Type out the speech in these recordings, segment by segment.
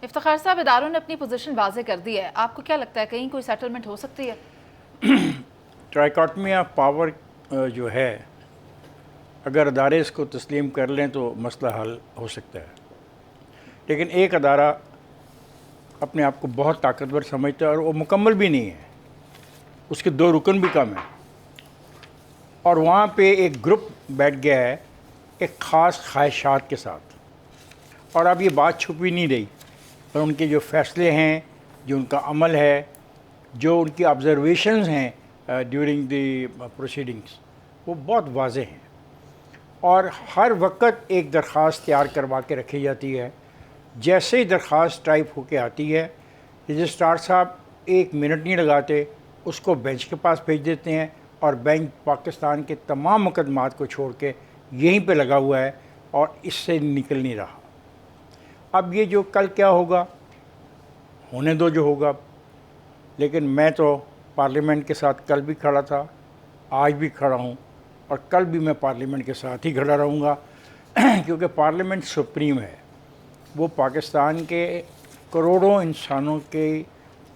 افتخار صاحب، اداروں نے اپنی پوزیشن واضح کر دی ہے، آپ کو کیا لگتا ہے کہیں کوئی سیٹلمنٹ ہو سکتی ہے؟ ٹرائیکاٹمی آف پاور جو ہے، اگر ادارے اس کو تسلیم کر لیں تو مسئلہ حل ہو سکتا ہے، لیکن ایک ادارہ اپنے آپ کو بہت طاقتور سمجھتا ہے اور وہ مکمل بھی نہیں ہے، اس کے 2 رکن بھی کم ہیں، اور وہاں پہ ایک گروپ بیٹھ گیا ہے ایک خاص خواہشات کے ساتھ، اور اب یہ بات چھپی نہیں رہی، اور ان کے جو فیصلے ہیں، جو ان کا عمل ہے، جو ان کی آبزرویشنز ہیں ڈیورنگ دی پروسیڈنگس، وہ بہت واضح ہیں، اور ہر وقت ایک درخواست تیار کروا کے رکھی جاتی ہے۔ جیسے ہی درخواست ٹائپ ہو کے آتی ہے، رجسٹرار صاحب 1 منٹ نہیں لگاتے، اس کو بینچ کے پاس بھیج دیتے ہیں، اور بینچ پاکستان کے تمام مقدمات کو چھوڑ کے یہیں پہ لگا ہوا ہے اور اس سے نکل نہیں رہا۔ اب یہ جو کل کیا ہوگا، ہونے دو جو ہوگا، لیکن میں تو پارلیمنٹ کے ساتھ کل بھی کھڑا تھا، آج بھی کھڑا ہوں، اور کل بھی میں پارلیمنٹ کے ساتھ ہی کھڑا رہوں گا، کیونکہ پارلیمنٹ سپریم ہے، وہ پاکستان کے کروڑوں انسانوں کے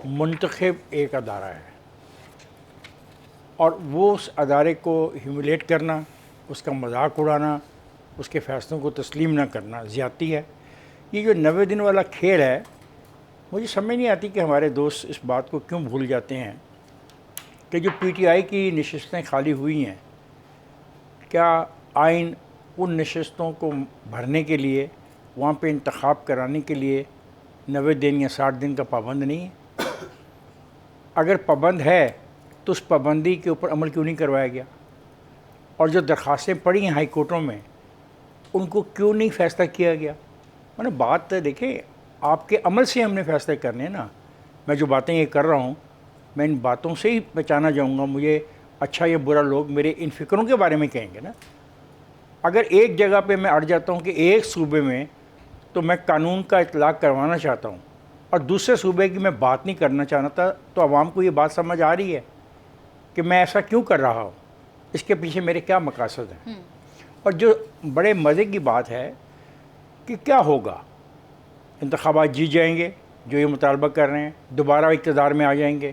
منتخب ایک ادارہ ہے، اور وہ اس ادارے کو ہیوملیٹ کرنا، اس کا مذاق اڑانا، اس کے فیصلوں کو تسلیم نہ کرنا زیادتی ہے۔ یہ جو 90 دن والا کھیل ہے، مجھے سمجھ نہیں آتی کہ ہمارے دوست اس بات کو کیوں بھول جاتے ہیں کہ جو پی ٹی آئی کی نشستیں خالی ہوئی ہیں، کیا آئین ان نشستوں کو بھرنے کے لیے، وہاں پہ انتخاب کرانے کے لیے 90 دن یا 60 دن کا پابند نہیں ہے؟ اگر پابند ہے تو اس پابندی کے اوپر عمل کیوں نہیں کروایا گیا؟ اور جو درخواستیں پڑی ہیں ہائی کورٹوں میں، ان کو کیوں نہیں فیصلہ کیا گیا؟ میں نے بات دیکھیں، آپ کے عمل سے ہم نے فیصلے کرنے ہیں نا۔ میں جو باتیں یہ کر رہا ہوں، میں ان باتوں سے ہی بچانا چاہوں گا، مجھے اچھا یا برا لوگ میرے ان فکروں کے بارے میں کہیں گے نا۔ اگر ایک جگہ پہ میں اڑ جاتا ہوں کہ ایک صوبے میں تو میں قانون کا اطلاق کروانا چاہتا ہوں، اور دوسرے صوبے کی میں بات نہیں کرنا چاہتا، تو عوام کو یہ بات سمجھ آ رہی ہے کہ میں ایسا کیوں کر رہا ہوں، اس کے پیچھے میرے کیا مقاصد ہیں۔ اور جو بڑے مزے کی بات ہے کہ کیا ہوگا، انتخابات جیت جائیں گے جو یہ مطالبہ کر رہے ہیں، دوبارہ اقتدار میں آ جائیں گے۔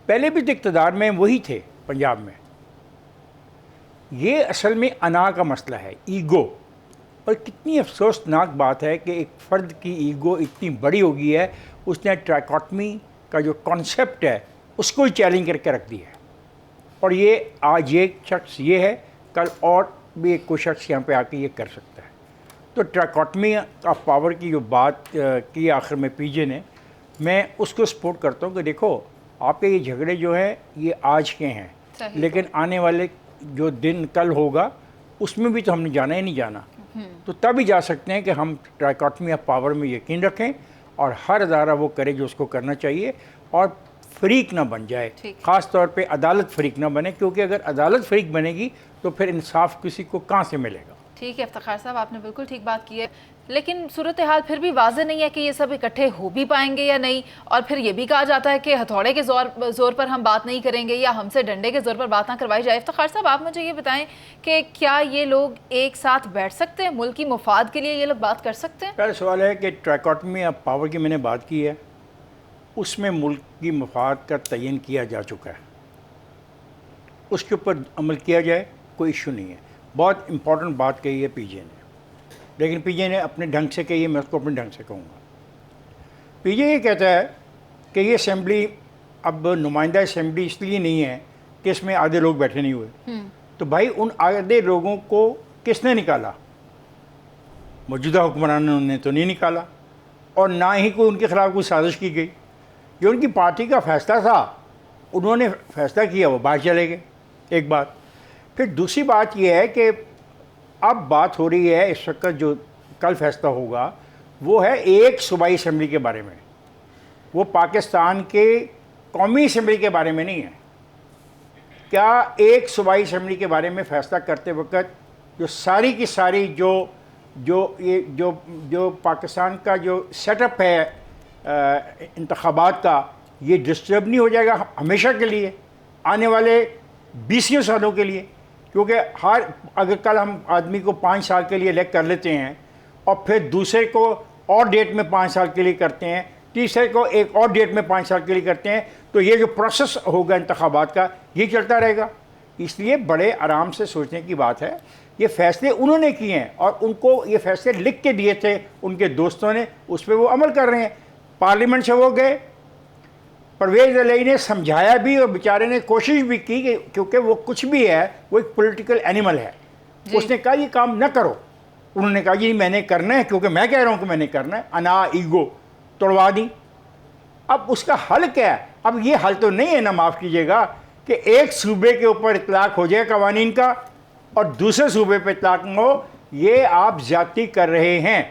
پہلے بھی تو اقتدار میں وہی تھے پنجاب میں۔ یہ اصل میں انا کا مسئلہ ہے، ایگو، اور کتنی افسوسناک بات ہے کہ ایک فرد کی ایگو اتنی بڑی ہو گئی ہے، اس نے ٹرائیکاٹمی کا جو کانسیپٹ ہے اس کو ہی چیلنج کر کے رکھ دیا ہے، اور یہ آج ایک شخص یہ ہے، کل اور بھی ایک کوئی شخص یہاں پہ آ کے یہ کر سکتا ہے۔ تو ٹرائیکاٹمی آف پاور کی جو بات کی آخر میں پی جے نے، میں اس کو سپورٹ کرتا ہوں کہ دیکھو آپ کے یہ جھگڑے جو ہیں یہ آج کے ہیں، لیکن آنے والے جو دن کل ہوگا اس میں بھی تو ہم نے جانا ہی نہیں جانا، تو تب ہی جا سکتے ہیں کہ ہم ٹرائیکاٹمی آف پاور میں یقین رکھیں، اور ہر ادارہ وہ کرے جو اس کو کرنا چاہیے، اور فریق نہ بن جائے، خاص طور پہ عدالت فریق نہ بنے، کیونکہ اگر عدالت فریق بنے گی تو پھر انصاف کسی کو کہاں سے ملے گا۔ ٹھیک ہے افتخار صاحب، آپ نے بالکل ٹھیک بات کی ہے، لیکن صورتحال پھر بھی واضح نہیں ہے کہ یہ سب اکٹھے ہو بھی پائیں گے یا نہیں، اور پھر یہ بھی کہا جاتا ہے کہ ہتھوڑے کے زور پر ہم بات نہیں کریں گے، یا ہم سے ڈنڈے کے زور پر بات نہ کروائی جائے۔ افتخار صاحب، آپ مجھے یہ بتائیں کہ کیا یہ لوگ ایک ساتھ بیٹھ سکتے ہیں، ملکی مفاد کے لیے یہ لوگ بات کر سکتے ہیں؟ پہلا سوال ہے کہ ٹرائیکاٹمی آف پاور کی میں نے بات کی ہے، اس میں ملک کی مفاد کا تعین کیا جا چکا ہے، اس کے اوپر عمل کیا جائے، کوئی ایشو نہیں ہے۔ بہت امپورٹنٹ بات کہی ہے پی جے نے، لیکن پی جے نے اپنے ڈھنگ سے کہی ہے، میں اس کو اپنے ڈھنگ سے کہوں گا۔ پی جے یہ کہتا ہے کہ یہ اسمبلی اب نمائندہ اسمبلی اس لیے نہیں ہے کہ اس میں آدھے لوگ بیٹھے نہیں ہوئے، تو بھائی ان آدھے لوگوں کو کس نے نکالا؟ موجودہ حکمرانوں نے تو نہیں نکالا، اور نہ ہی کوئی ان کے خلاف کوئی سازش کی گئی، جو ان کی پارٹی کا فیصلہ تھا انہوں نے فیصلہ کیا، وہ باہر چلے گئے، ایک بات۔ پھر دوسری بات یہ ہے کہ اب بات ہو رہی ہے اس وقت جو کل فیصلہ ہوگا وہ ہے ایک صوبائی اسمبلی کے بارے میں، وہ پاکستان کے قومی اسمبلی کے بارے میں نہیں ہے۔ کیا ایک صوبائی اسمبلی کے بارے میں فیصلہ کرتے وقت جو ساری کی ساری جو پاکستان کا جو سیٹ اپ ہے انتخابات کا، یہ ڈسٹرب نہیں ہو جائے گا ہمیشہ کے لیے، آنے والے 20 سالوں کے لیے؟ کیونکہ اگر کل ہم آدمی کو 5 سال کے لیے الیکٹ کر لیتے ہیں اور پھر دوسرے کو اور ڈیٹ میں 5 سال کے لیے کرتے ہیں, تیسرے کو ایک اور ڈیٹ میں 5 سال کے لیے کرتے ہیں, تو یہ جو پروسیس ہوگا انتخابات کا یہ چلتا رہے گا. اس لیے بڑے آرام سے سوچنے کی بات ہے. یہ فیصلے انہوں نے کیے ہیں اور ان کو یہ فیصلے لکھ کے دیے تھے ان کے دوستوں نے, اس پہ وہ عمل کر رہے ہیں. پارلیمنٹ سے وہ گئے, پرویز علیہ نے سمجھایا بھی اور بیچارے نے کوشش بھی کی کہ کیونکہ وہ کچھ بھی ہے وہ ایک پولیٹیکل اینیمل ہے. اس نے کہا یہ کام نہ کرو. انہوں نے کہا جی میں نے کرنا ہے کیونکہ میں کہہ رہا ہوں کہ میں نے کرنا ہے. انا ایگو توڑوا دی. اب اس کا حل کیا ہے؟ اب یہ حل تو نہیں ہے نا, معاف کیجیے گا, کہ ایک صوبے کے اوپر اطلاق ہو جائے قوانین کا اور دوسرے صوبے پہ اطلاق نہ ہو. یہ آپ زیادتی کر رہے ہیں.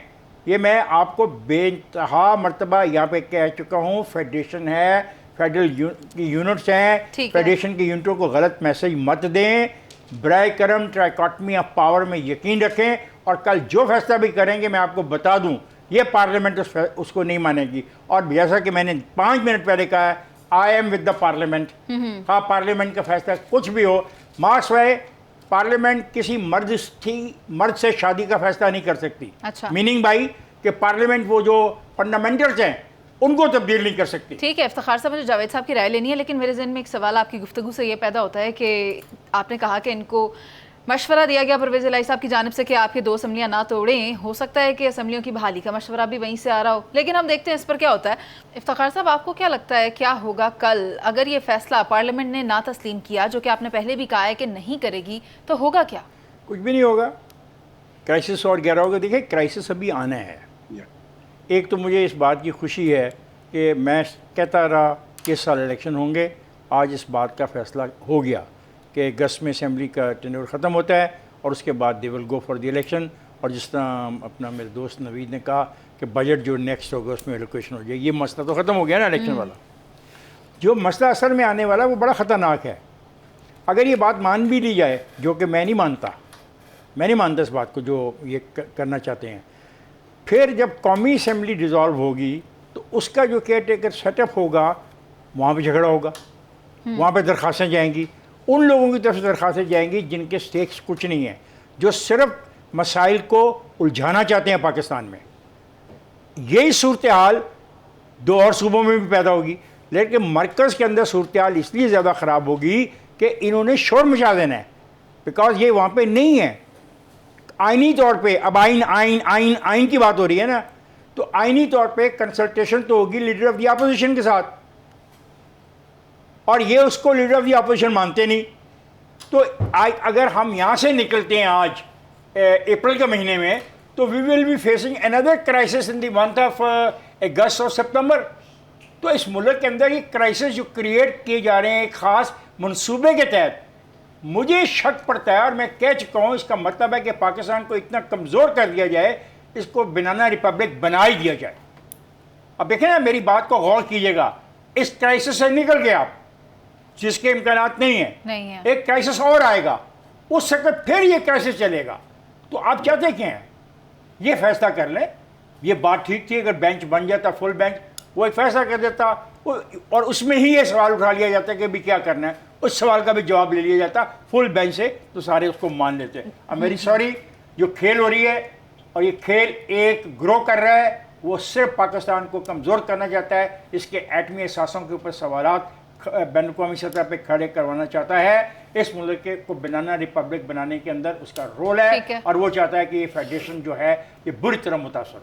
یہ میں آپ کو بے انتہا مرتبہ یہاں پہ کہہ چکا ہوں. فیڈریشن ہے, فیڈرل کی یونٹس ہیں, فیڈریشن کی یونٹوں کو غلط میسج مت دیں. برائے کرم ٹرائیکاٹمی آف پاور میں یقین رکھیں, اور کل جو فیصلہ بھی کریں گے میں آپ کو بتا دوں یہ پارلیمنٹ اس کو نہیں مانے گی. اور جیسا کہ میں نے 5 منٹ پہلے کہا ہے, I am with the parliament. ہاں پارلیمنٹ کا فیصلہ کچھ بھی ہو, مارکس وائے پارلیمنٹ کسی مرد سے شادی کا فیصلہ نہیں کر سکتی. میننگ بھائی کہ پارلیمنٹ وہ جو فنڈامنٹلز ہیں ان کو تبدیل نہیں کر سکتی. ٹھیک ہے افتخار صاحب, مجھے جاوید صاحب کی رائے لینی ہے, لیکن میرے ذہن میں ایک سوال آپ کی گفتگو سے یہ پیدا ہوتا ہے کہ آپ نے کہا کہ ان کو مشورہ دیا گیا پرویز الہی صاحب کی جانب سے کہ آپ کے 2 اسمبلیاں نہ توڑیں. ہو سکتا ہے کہ اسمبلیوں کی بحالی کا مشورہ بھی وہیں سے آ رہا ہو, لیکن ہم دیکھتے ہیں اس پر کیا ہوتا ہے. افتخار صاحب آپ کو کیا لگتا ہے کیا ہوگا کل اگر یہ فیصلہ پارلیمنٹ نے نہ تسلیم کیا, جو کہ آپ نے پہلے بھی کہا ہے کہ نہیں کرے گی, تو ہوگا کیا؟ کچھ بھی نہیں ہوگا. کرائسس اور گہرا ہوگا. دیکھیں کرائسس ابھی آنا ہے. ایک تو مجھے اس بات کی خوشی ہے کہ میں کہتا رہا کہ اس سال الیکشن ہوں گے. آج اس بات کا فیصلہ ہو گیا کہ اگست میں اسمبلی کا ٹینیور ختم ہوتا ہے اور اس کے بعد دے ول گو فار دی الیکشن. اور جس طرح اپنا میرے دوست نوید نے کہا کہ بجٹ جو نیکسٹ ہوگا اس میں ایلوکیشن ہو جائے. یہ مسئلہ تو ختم ہو گیا نا الیکشن والا. جو مسئلہ اثر میں آنے والا وہ بڑا خطرناک ہے. اگر یہ بات مان بھی لی جائے, جو کہ میں نہیں مانتا اس بات کو جو یہ کرنا چاہتے ہیں, پھر جب قومی اسمبلی ڈیزالو ہوگی تو اس کا جو کیئر ٹیکر سیٹ اپ ہوگا وہاں پہ جھگڑا ہوگا, وہاں پہ درخواستیں جائیں گی. ان لوگوں کی طرف سے درخواستیں جائیں گی جن کے سٹیکس کچھ نہیں ہیں, جو صرف مسائل کو الجھانا چاہتے ہیں پاکستان میں. یہی صورتحال 2 اور صوبوں میں بھی پیدا ہوگی, لیکن مرکز کے اندر صورتحال اس لیے زیادہ خراب ہوگی کہ انہوں نے شور مچا دینا ہے, بیکاز یہ وہاں پہ نہیں ہے. آئینی طور پہ اب آئین کی بات ہو رہی ہے نا, تو آئینی طور پہ کنسلٹیشن تو ہوگی لیڈر آف دی اپوزیشن کے ساتھ, اور یہ اس کو لیڈر آف دی اپوزیشن مانتے نہیں. تو اگر ہم یہاں سے نکلتے ہیں آج اپریل کے مہینے میں, تو we will be facing another crisis in the month of August اور سپتمبر. تو اس ملک کے اندر یہ کرائسس جو کریٹ کیے جا رہے ہیں ایک خاص منصوبے کے تحت, مجھے شک پڑتا ہے, اور میں کہہ چکا ہوں اس کا مطلب ہے کہ پاکستان کو اتنا کمزور کر دیا جائے, اس کو بنانا ریپبلک بنا ہی دیا جائے. اب دیکھیں نا, میری بات کو غور کیجیے گا, اس کرائسس سے نکل گئے آپ جس کے امکانات نہیں ہیں, ایک کرائسس اور آئے گا, اس سے پھر یہ کرائسس چلے گا. تو آپ چاہتے کیا ہیں؟ یہ فیصلہ کر لیں. یہ بات ٹھیک تھی اگر بینچ بن جاتا, فل بینچ, وہ ایک فیصلہ کر دیتا, اور اس میں ہی یہ سوال اٹھا لیا جاتا کہ بھی کیا کرنا ہے, اس سوال کا بھی جواب لے لیا جاتا فل بینچ سے, تو سارے اس کو مان لیتے. اب میری سوری, جو کھیل ہو رہی ہے اور یہ کھیل ایک گرو کر رہا ہے, وہ صرف پاکستان کو کمزور کرنا چاہتا ہے, اس کے ایٹمی احساسوں کے اوپر سوالات بین الاقوامی سطح پہ کھڑے کروانا چاہتا ہے. اس ملک کو بنانا ریپبلک بنانے کے اندر اس کا رول ہے, اور وہ چاہتا ہے کہ یہ فیڈریشن جو ہے یہ بری طرح متاثر ہو.